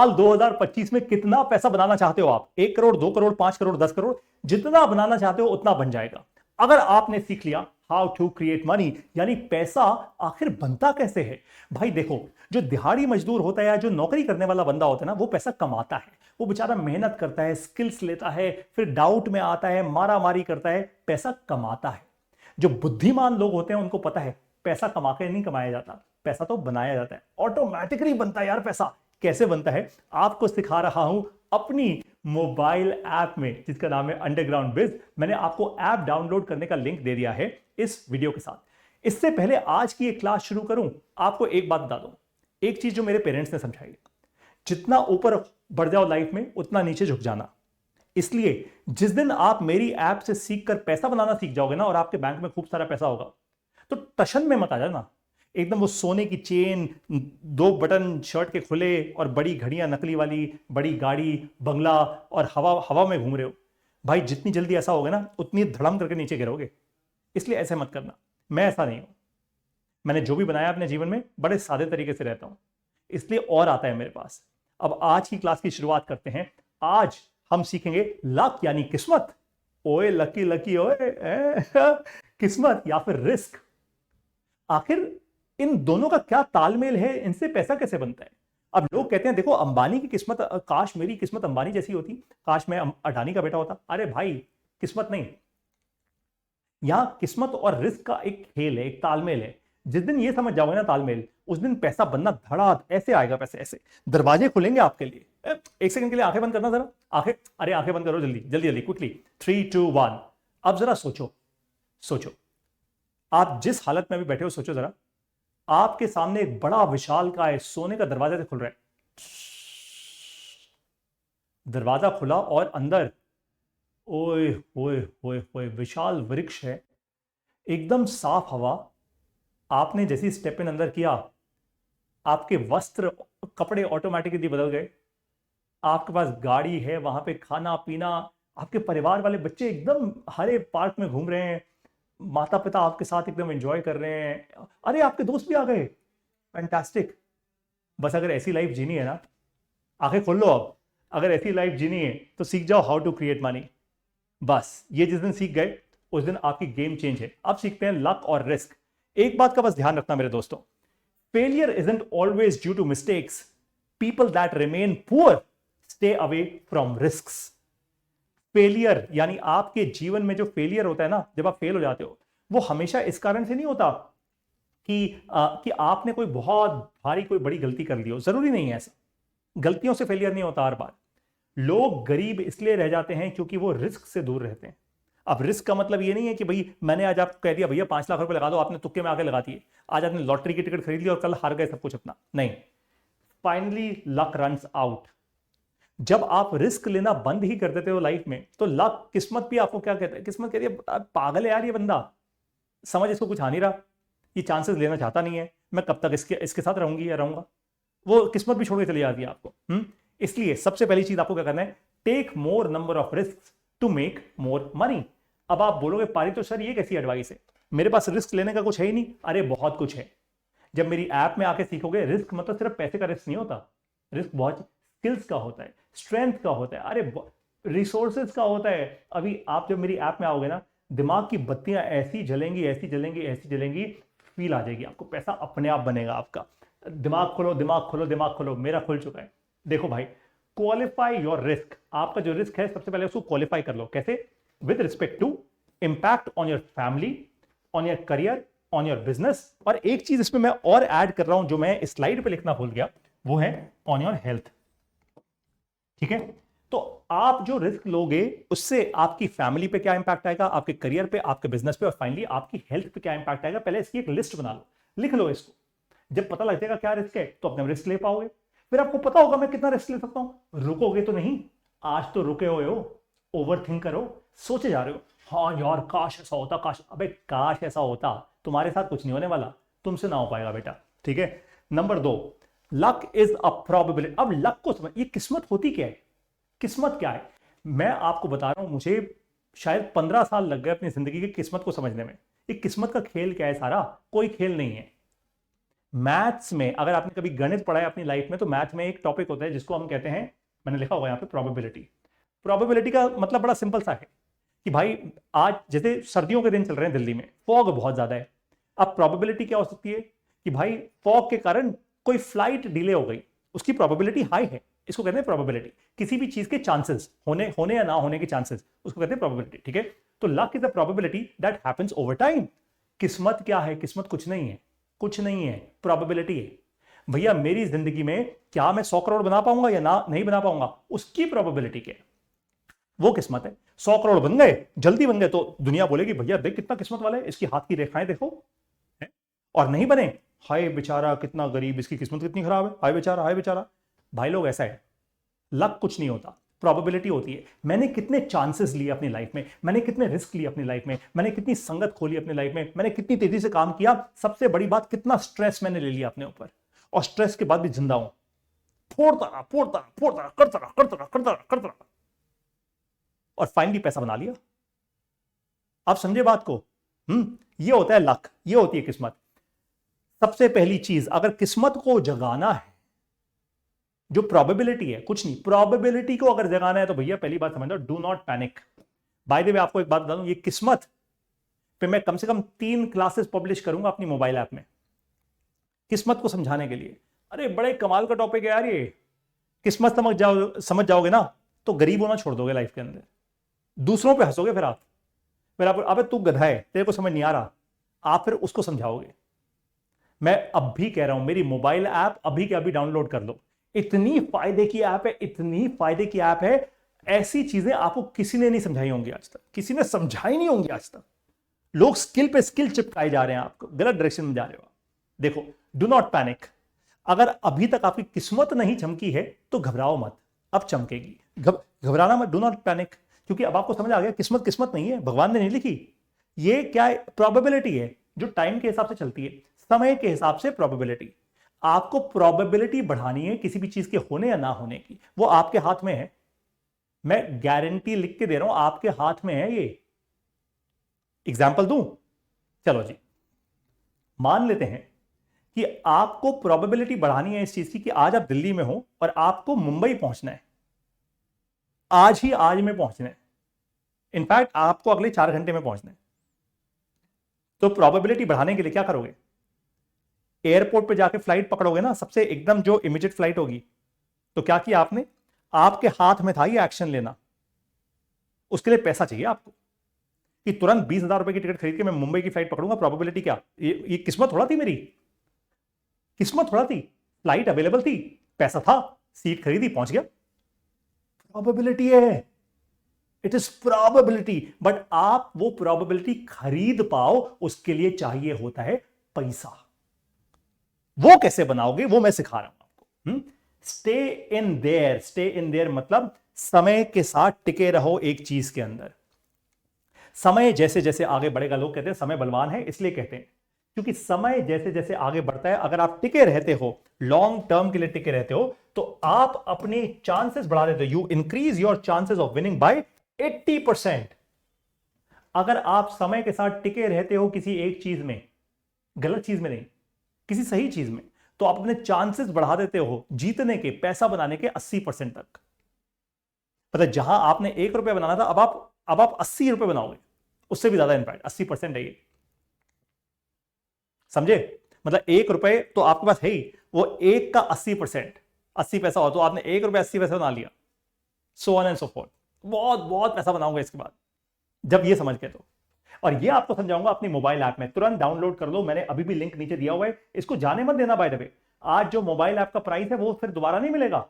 साल 2025 में कितना पैसा बनाना चाहते हो आप? 1 करोड़, 2 करोड़, 5 करोड़, 10 करोड़, जितना बनाना चाहते हो उतना बन जाएगा अगर आपने सीख लिया हाउ टू क्रिएट मनी। यानी पैसा आखिर बनता कैसे है? भाई देखो, जो दिहाड़ी मजदूर होता है या जो नौकरी करने वाला बंदा होता है ना, वो पैसा कमाता है, वो बेचारा मेहनत करता है, स्किल्स लेता है, फिर डाउट में आता है, मारा मारी करता है, पैसा कमाता है। जो बुद्धिमान लोग होते हैं उनको पता है पैसा कमा के नहीं कमाया जाता, पैसा तो बनाया जाता है, ऑटोमेटिकली बनता है यार पैसा। कैसे बनता है आपको सिखा रहा हूं अपनी मोबाइल ऐप में, जिसका नाम है अंडरग्राउंड बिज। मैंने आपको ऐप डाउनलोड करने का लिंक दे दिया है इस वीडियो के साथ। इससे पहले आज की एक क्लास शुरू करूं, आपको एक बात बता दूं, एक चीज जो मेरे पेरेंट्स ने समझाई, जितना ऊपर बढ़ जाओ लाइफ में उतना नीचे झुक जाना। इसलिए जिस दिन आप मेरी ऐप से सीखकर पैसा बनाना सीख जाओगे ना और आपके बैंक में खूब सारा पैसा होगा, तो टशन में मत आ जाना। एकदम वो सोने की चेन, 2 बटन शर्ट के खुले और बड़ी घड़ियां नकली वाली, बड़ी गाड़ी, बंगला और हवा हवा में घूम रहे हो। भाई जितनी जल्दी ऐसा होगा ना उतनी धड़म करके नीचे गिरोगे। इसलिए ऐसे मत करना। मैं ऐसा नहीं हूं। मैंने जो भी बनाया अपने जीवन में बड़े सादे तरीके से रहता हूं, इसलिए और आता है मेरे पास। अब आज की क्लास की शुरुआत करते हैं। आज हम सीखेंगे लक यानी किस्मत। ओए लकी लकी ओए किस्मत या फिर रिस्क। आखिर इन दोनों का क्या तालमेल है, इनसे पैसा कैसे बनता है? अब लोग कहते हैं देखो अंबानी की किस्मत, काश मेरी किस्मत अंबानी जैसी होती, काश मैं अडानी का बेटा होता। अरे भाई किस्मत नहीं, यहां किस्मत और रिस्क का एक खेल है, एक तालमेल है। जिस दिन ये समझ जाओगे ना तालमेल, उस दिन पैसा बनना धड़ाधड़ ऐसे आएगा, पैसे ऐसे दरवाजे खुलेंगे आपके लिए। एक सेकंड के लिए आंखें बंद करना जरा, आंखें, अरे आंखें बंद करो जल्दी जल्दी जल्दी, क्विकली। 3 2 1। अब जरा सोचो, सोचो आप जिस हालत में अभी बैठे हो, सोचो जरा, आपके सामने एक बड़ा विशाल का सोने का दरवाजा से खुल रहा है। दरवाजा खुला और अंदर ओए ओए ओए ओए विशाल वृक्ष है, एकदम साफ हवा। आपने जैसी स्टेप इन अंदर किया, आपके वस्त्र कपड़े ऑटोमेटिकली बदल गए। आपके पास गाड़ी है, वहां पे खाना पीना, आपके परिवार वाले बच्चे एकदम हरे पार्क में घूम रहे हैं, माता पिता आपके साथ एकदम एंजॉय कर रहे हैं, अरे आपके दोस्त भी आ गए, फैंटास्टिक। बस अगर ऐसी लाइफ जीनी है ना, आंखें खोल लो अब, अगर ऐसी लाइफ जीनी है तो सीख जाओ हाउ टू क्रिएट मनी। बस ये जिस दिन सीख गए उस दिन आपकी गेम चेंज है। अब सीखते हैं लक और रिस्क। एक बात का बस ध्यान रखना मेरे दोस्तों, failure isn't always due to mistakes. People that remain poor stay away from risks. Failure यानी आपके जीवन में जो फेलियर होता है ना, जब आप फेल हो जाते हो, वो हमेशा इस कारण से नहीं होता कि आपने कोई बहुत भारी कोई बड़ी गलती कर ली हो। जरूरी नहीं है ऐसा, गलतियों से फेलियर नहीं होता हर बार। लोग गरीब इसलिए रह जाते हैं क्योंकि वो रिस्क से दूर रहते हैं। अब रिस्क का मतलब ये नहीं है कि भाई मैंने आज आपको कह दिया भैया 5 लाख रुपए लगा दो, आपने तुक्के में आके लगा दिए, आज आपने लॉटरी की टिकट खरीद ली और कल हार गए सब कुछ अपना। नहीं, फाइनली लक रन्स आउट। जब आप रिस्क लेना बंद ही कर देते हो लाइफ में, तो लक, किस्मत भी आपको क्या कहता है, किस्मत कहती है पागल है यार ये बंदा, समझ इसको कुछ आ नहीं रहा, ये चांसेस लेना चाहता नहीं है, मैं कब तक इसके साथ रहूंगी या रहूंगा। वो किस्मत भी छोड़ के चली जाती है आपको। इसलिए सबसे पहली चीज आपको क्या करना है, take more number of risk to make more money. अब आप बोलोगे पारी तो सर ये कैसी एडवाइस है, मेरे पास रिस्क लेने का कुछ है ही नहीं। अरे बहुत कुछ है। जब मेरी ऐप में आके सीखोगे, रिस्क मतलब सिर्फ पैसे का रिस्क नहीं होता, रिस्क बहुत स्किल्स का होता है, स्ट्रेंथ का होता है, अरे रिसोर्सेज का होता है। अभी आप जब मेरी ऐप में आओगे ना, दिमाग की बत्तियां ऐसी जलेंगी, ऐसी जलेंगी, ऐसी जलेंगी, फील आ जाएगी आपको, पैसा अपने आप बनेगा आपका। दिमाग खोलो, दिमाग खोलो, दिमाग खोलो, मेरा खुल चुका है। देखो भाई, क्वालिफाई योर रिस्क। आपका जो रिस्क है सबसे पहले उसको क्वालिफाई कर लो। कैसे? With respect to impact on your family, on your career, on your business. और एक चीज इसमें मैं और ऐड कर रहा हूं जो मैं स्लाइड पे लिखना भूल गया, वो है ऑन योर हेल्थ। ठीक है, तो आप जो रिस्क लोगे उससे आपकी फैमिली पे क्या इंपैक्ट आएगा, आपके करियर पे, आपके बिजनेस पे, और फाइनली आपकी हेल्थ पे क्या इंपैक्ट आएगा। पहले इसकी एक लिस्ट बना लो, लिख लो इसको। जब पता लग जाएगा क्या रिस्क है तो अपने रिस्क ले पाओगे। फिर आपको पता होगा मैं कितना रिस्क ले सकता हूं। रुकोगे तो नहीं, आज तो रुके हुए हो, ओवर थिंक करो, सोचे जा रहे हो, हाँ यार काश ऐसा होता, काश। अबे काश ऐसा होता, तुम्हारे साथ कुछ नहीं होने वाला, तुमसे ना हो पाएगा बेटा। ठीक है। Number 2, luck is a probability. अब लक को समझ, ये किस्मत होती क्या है, किस्मत क्या है? मैं आपको बता रहा हूं, मुझे शायद 15 साल लग गए अपनी जिंदगी की किस्मत को समझने में। ये किस्मत का खेल क्या है सारा? कोई खेल नहीं है। मैथ्स में अगर आपने कभी गणित पढ़ा है अपनी लाइफ में, तो मैथ में एक टॉपिक होता है जिसको हम कहते हैं, मैंने लिखा हुआ है यहाँ पे, प्रोबेबिलिटी। प्रोबेबिलिटी का मतलब बड़ा सिंपल सा है कि भाई आज जैसे सर्दियों के दिन चल रहे हैं, दिल्ली में फॉग बहुत ज्यादा है। अब प्रोबेबिलिटी क्या हो सकती है कि भाई फॉग के कारण कोई फ्लाइट डिले हो गई, उसकी प्रोबेबिलिटी हाई है, इसको कहते हैं प्रोबेबिलिटी। किसी भी चीज के चांसेस होने होने या ना होने के चांसेस, उसको कहते हैं प्रोबेबिलिटी। ठीक है, तो luck is the probability that happens over time. किस्मत क्या है? किस्मत कुछ नहीं है, कुछ नहीं है, प्रोबेबिलिटी है। भैया मेरी जिंदगी में क्या मैं 100 करोड़ बना पाऊंगा या ना नहीं बना पाऊंगा, उसकी प्रोबेबिलिटी क्या है, वो किस्मत है। 100 करोड़ बन गए, जल्दी बन गए, तो दुनिया बोलेगी भैया देख कितना किस्मत वाला है, इसकी हाथ की रेखाएं देखो है? और नहीं बने, हाय बेचारा कितना गरीब, इसकी किस्मत कितनी खराब है, हाय बेचारा, हाय बेचारा। भाई लोग ऐसा है, लक कुछ नहीं होता, प्रोबेबिलिटी होती है। मैंने कितने चांसेस लिए अपनी लाइफ में, मैंने कितने रिस्क लिए अपनी लाइफ में, मैंने कितनी संगत खोली अपनी लाइफ में, मैंने कितनी तेजी से काम किया, सबसे बड़ी बात कितना स्ट्रेस मैंने ले लिया अपने ऊपर, और स्ट्रेस के बाद भी जिंदा हूं। फोड़ता रहा, फोड़ता रहा, फोड़ता रहा, करता रहा, करता रहा, करता रहा, करता रहा, और फाइनली पैसा बना लिया। आप समझे बात को? ये होता है लक, ये होती है किस्मत। सबसे पहली चीज, अगर किस्मत को जगाना है, जो प्रोबेबिलिटी है, कुछ नहीं, प्रोबेबिलिटी को अगर जगाना है, तो भैया पहली बात समझ लो, do not panic. By the way आपको एक बात बता दूं, ये किस्मत पे मैं कम से कम 3 क्लासेस पब्लिश करूंगा अपनी मोबाइल ऐप में, किस्मत को समझाने के लिए। अरे बड़े कमाल का टॉपिक है यार ये। किस्मत समझ जाओगे ना, तो गरीब होना छोड़ दोगे लाइफ के अंदर, दूसरों पे हंसोगे। फिर आप अबे तू गधा है, तेरे को समझ नहीं आ रहा, आप फिर उसको समझाओगे। मैं अब भी कह रहा हूं, मेरी मोबाइल ऐप अभी के अभी डाउनलोड कर लो। इतनी फायदे की ऐप है, इतनी फायदे की ऐप है, ऐसी चीजें आपको किसी ने नहीं समझाई होंगी आज तक, किसी ने समझाई नहीं होंगी आज तक। लोग स्किल पे स्किल चिपकाए जा रहे हैं, आपको गलत डायरेक्शन में जा रहे हो। देखो, डू नॉट पैनिक। अगर अभी तक आपकी किस्मत नहीं चमकी है तो घबराओ मत, अब चमकेगी। घबराना मत, डू नॉट पैनिक, क्योंकि अब आपको समझ आ गया किस्मत किस्मत नहीं है, भगवान ने नहीं लिखी। ये क्या है? प्रोबेबिलिटी है, जो टाइम के हिसाब से चलती है, समय के हिसाब से प्रोबेबिलिटी। आपको प्रोबेबिलिटी बढ़ानी है किसी भी चीज के होने या ना होने की, वो आपके हाथ में है। मैं गारंटी लिख के दे रहा हूं, आपके हाथ में है ये। एग्जाम्पल दूं? चलो जी, मान लेते हैं कि आपको प्रोबेबिलिटी बढ़ानी है इस चीज की कि आज आप दिल्ली में हो और आपको मुंबई पहुंचना है, आज ही आज में पहुंचना है, इनफैक्ट आपको अगले 4 घंटे में पहुंचना है। तो प्रोबेबिलिटी बढ़ाने के लिए क्या करोगे? एयरपोर्ट पे जाके फ्लाइट पकड़ोगे ना, सबसे एकदम जो इमीडिएट फ्लाइट होगी। तो क्या किया आपने? आपके हाथ में था ये एक्शन लेना, उसके लिए पैसा चाहिए आपको कि तुरंत 20,000 रुपए की टिकट खरीद के मैं मुंबई की फ्लाइट पकड़ूंगा। प्रोबेबिलिटी क्या? ये किस्मत थोड़ा थी मेरी, किस्मत थोड़ा थी, फ्लाइट अवेलेबल थी, पैसा था, सीट खरीदी, पहुंच गया। प्रोबेबिलिटी है, इट इज प्रोबेबिलिटी। बट आप वो प्रोबेबिलिटी खरीद पाओ, उसके लिए चाहिए होता है पैसा। वो कैसे बनाओगे, वो मैं सिखा रहा हूं आपको। Stay in their, stay in their मतलब समय के साथ टिके रहो एक चीज के अंदर। समय जैसे जैसे आगे बढ़ेगा, लोग कहते हैं समय बलवान है, इसलिए कहते हैं क्योंकि समय जैसे जैसे आगे बढ़ता है, अगर आप टिके रहते हो, लॉन्ग टर्म के लिए टिके रहते हो, तो आप अपने चांसेस बढ़ा देते हो। You increase your chances of winning by 80%। अगर आप समय के साथ टिके रहते हो किसी एक चीज में, गलत चीज में नहीं, किसी सही चीज में, तो आप अपने चांसेस बढ़ा देते हो जीतने के, पैसा बनाने के 80% तक। मतलब जहां आपने 1 रुपया बनाना था, अब आप 80 रुपए बनाओगे, उससे भी ज्यादा। इनफैक्ट 80% है ये, समझे? मतलब 1 रुपए तो आपके पास है ही, वो 1 का 80%, 80 पैसा हो, तो आपने 1 रुपया 80 पैसा बना लिया, so on and so fourth. बहुत बहुत पैसा बनाऊंगा इसके बाद, जब ये समझ के। तो और ये आपको समझाऊंगा अपनी मोबाइल ऐप में, तुरंत डाउनलोड कर लो, मैंने अभी भी लिंक नीचे दिया हुआ है, इसको जाने मत देना। बाय द वे, आज जो मोबाइल ऐप का प्राइस है वो फिर दोबारा नहीं मिलेगा,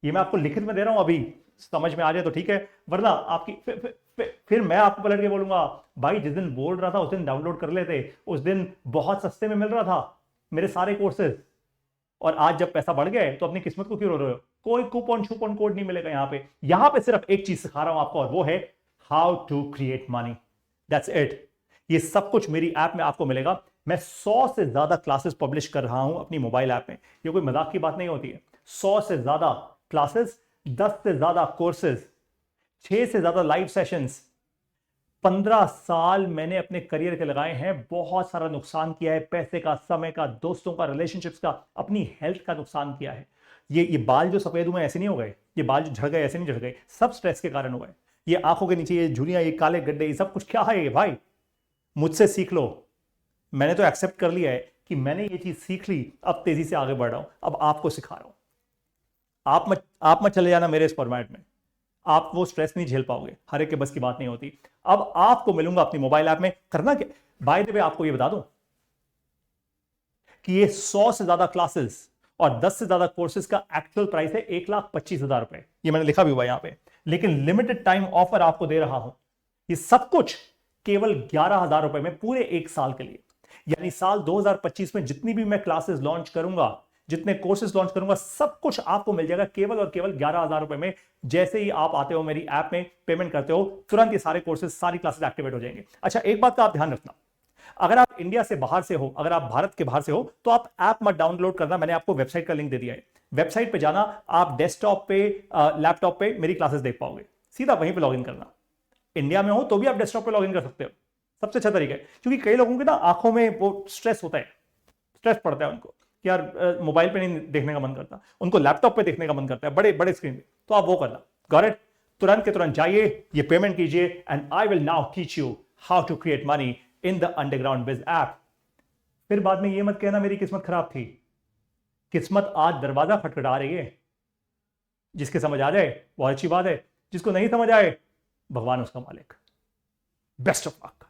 ये मैं आपको लिखित में दे रहा हूं, अभी समझ में आ जाए तो ठीक है, वरना आपकी फिर मैं आपको पलट के बोलूंगा भाई जिस दिन बोल रहा था उस दिन डाउनलोड कर लेते, उस दिन बहुत सस्ते में मिल रहा था मेरे सारे कोर्सेज, और आज जब पैसा बढ़ गया है तो अपनी किस्मत को क्यों रो रहे हो? कोई कूपन छूपन कोड नहीं मिलेगा यहाँ पे सिर्फ एक चीज सिखा रहा हूं आपको, और वो है how to create money. That's it. ये सब कुछ मेरी ऐप में आपको मिलेगा। मैं 100 से ज्यादा क्लासेस पब्लिश कर रहा हूं अपनी मोबाइल ऐप में, ये कोई मजाक की बात नहीं होती है। 100 से ज्यादा क्लासेस, 10 से ज्यादा कोर्सेज, 6 से ज्यादा लाइव सेशंस, 15 साल मैंने अपने करियर के लगाए हैं, बहुत सारा नुकसान किया है, पैसे का, समय का, दोस्तों का, रिलेशनशिप्स का, अपनी हेल्थ का नुकसान किया है। ये बाल जो सफेद हुए ऐसे नहीं हो गए, ये बाल जो झड़ गए ऐसे नहीं झड़ गए, सब स्ट्रेस के कारण हुए। ये आंखों के नीचे ये झुर्रियां, ये काले गड्ढे, ये सब कुछ क्या है ये भाई? मुझसे सीख लो। मैंने तो एक्सेप्ट कर लिया है कि मैंने ये चीज सीख ली, अब तेजी से आगे बढ़ रहा हूं, अब आपको सिखा रहा हूं। आप मत चले जाना मेरे इस फॉर्मेट में। आप वो स्ट्रेस नहीं झेल पाओगे, हर एक के बस की बात नहीं होती। अब आपको मिलूंगा अपनी मोबाइल ऐप में। करना क्या, बाय द वे आपको ये बता दूं कि ये 100 से ज्यादा क्लासेस और 10 से ज्यादा कोर्सेज का एक्चुअल प्राइस है 1,25,000 रुपए। ये मैंने लिखा भी हुआ यहां पे, लेकिन लिमिटेड टाइम ऑफर आपको दे रहा हूं। ये सब कुछ केवल 11,000 रुपए में पूरे एक साल के लिए। यानी साल 2025 में जितनी भी मैं क्लासेस लॉन्च करूंगा, जितने कोर्सेज लॉन्च करूंगा, सब कुछ आपको मिल जाएगा केवल और केवल 11,000 रुपए में। जैसे ही आप आते हो मेरी ऐप में, पेमेंट करते हो, तुरंत ये सारे कोर्सेज, सारी क्लासेस एक्टिवेट हो जाएंगे। अच्छा, एक बात का आप ध्यान रखना, अगर आप इंडिया से बाहर से हो, अगर आप भारत के बाहर से हो, तो आप ऐप मत डाउनलोड करना। मैंने आपको वेबसाइट का लिंक दे दिया है, वेबसाइट पे जाना, आप डेस्कटॉप पे, लैपटॉप पे मेरी क्लासेस देख पाओगे। सीधा वहीं पे लॉगिन करना। इंडिया में हो तो भी आप डेस्कटॉप पे लॉगिन कर सकते हो, सबसे अच्छा तरीका है। क्योंकि कई लोगों के ना आंखों में वो स्ट्रेस होता है, स्ट्रेस पड़ता है उनको कि यार मोबाइल पे नहीं देखने का मन करता, उनको लैपटॉप पे देखने का मन करता है, बड़े बड़े स्क्रीन पे। तो आप वो करना, गॉट इट? तुरंत के तुरंत जाइए, ये पेमेंट कीजिए, and I will now teach you how to create money in the underground biz app. फिर बाद में ये मत कहना मेरी किस्मत खराब थी। किस्मत आज दरवाजा खटखटा रही है। जिसके समझ आ जाए बहुत अच्छी बात है, जिसको नहीं समझ आए भगवान उसका मालिक। Best of luck.